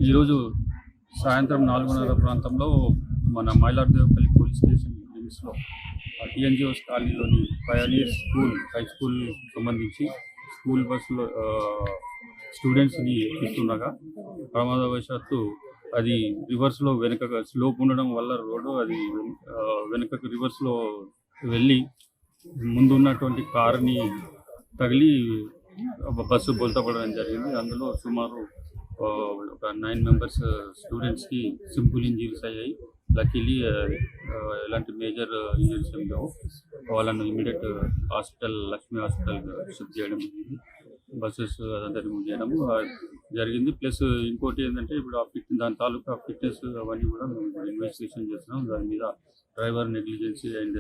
ఈరోజు సాయంత్రం 4:30 ప్రాంతంలో మన మైలార్దేవపల్లి పోలీస్ స్టేషన్ లిమిట్స్లో టీఎన్జిఓస్ కాలనీలోని పయనీర్ స్కూల్ హై స్కూల్ సంబంధించి స్కూల్ బస్సులో స్టూడెంట్స్ని ఎక్కిస్తుండగా ప్రమాదవశాత్తు అది రివర్స్లో వెనుక స్లోప్ ఉండడం వల్ల రోడ్డు అది వెనుకకు రివర్స్లో వెళ్ళి ముందున్నటువంటి కారుని తగిలి బస్సు బోల్తపడడం జరిగింది. అందులో సుమారు ఒక 9 మెంబర్స్ స్టూడెంట్స్కి సింపుల్ ఇంజరీస్ అయ్యాయి. లక్కీలీ ఎలాంటి మేజర్ ఇంజరీస్ ఏం లేవు. వాళ్ళను immediate hospital Lakshmi hospital shift చేయడం జరిగింది. బస్సెస్ అదంతా రిమూవ్ చేయడం జరిగింది. ప్లస్ ఇంకోటి ఏంటంటే ఇప్పుడు దాని తాలూకా ఫిట్నెస్ అవన్నీ కూడా మేము ఇన్వెస్టిగేషన్ చేస్తున్నాం. దాని మీద డ్రైవర్ నెగ్లిజెన్సీ అండ్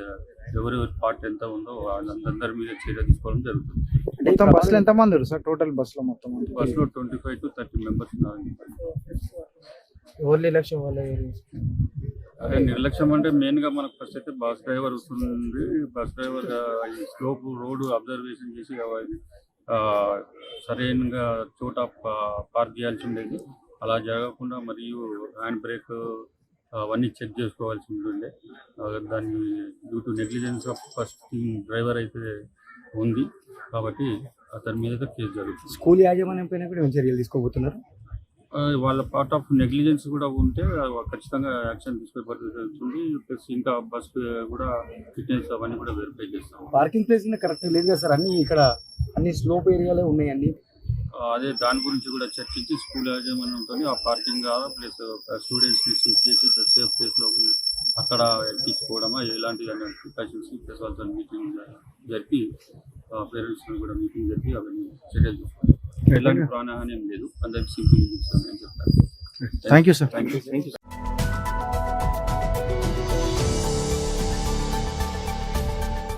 ఎవరెవరి పార్ట్ ఎంత ఉందో వాళ్ళందరి మీద చర్య తీసుకోవడం జరుగుతుంది. మొత్తం బస్సులో ఎంత మంది సార్? టోటల్ బస్సులో మొత్తం బస్సులో 25 to 30 మెంబర్స్ ఉన్నారు. అదే నిర్లక్ష్యం అంటే మెయిన్గా మనకు ఫస్ట్ అయితే బస్ డ్రైవర్ వస్తుంది. బస్ డ్రైవర్ ఈ స్లోప్ రోడ్డు అబ్జర్వేషన్ చేసి సరైనగా చోట పార్క్ చేయాల్సి ఉండేది. అలా జరగకుండా మరియు హ్యాండ్ బ్రేక్ అవన్నీ చెక్ చేసుకోవాల్సి ఉంటుండే. దాన్ని due to negligence of first driver అయితే ఉంది కాబట్టి అతని మీద కేసు జరుగుతుంది. స్కూల్ యాజమాన్యం పైన కూడా చర్యలు తీసుకోబోతున్నారు. వాళ్ళ పార్ట్ ఆఫ్ నెగ్లిజెన్స్ కూడా ఉంటే ఖచ్చితంగా యాక్షన్ తీసుకునే పరిస్థితి జరుగుతుంది. ప్లస్ ఇంకా బస్ కూడా ఫిట్నెస్ అవన్నీ కూడా వెరిఫై చేస్తాం. పార్కింగ్ ప్లేస్ కరెక్ట్ లేదు కదా సార్? అన్ని స్లోప్ ఏరియాలే ఉన్నాయి అన్ని. అదే దాని గురించి కూడా చర్చించి స్కూల్ యాజమాన్యంతో ఆ పార్కింగ్ ప్లస్ స్టూడెంట్స్ని షిఫ్ట్ చేసి సేఫ్ ప్లేస్లోకి అక్కడ ఎక్కించుకోవడమా ఎలాంటి ప్రికాషన్స్ ప్లస్ వాళ్ళతో మీటింగ్ జరిపి పేరెంట్స్ కూడా మీటింగ్ జరిపి అవన్నీ చర్యలు తీసుకోవాలి. ఎలాంటి ప్రాణహాని ఏం లేదు. అందరికి సింపుల్ అని చెప్తాను. Thank you sir. Thank you.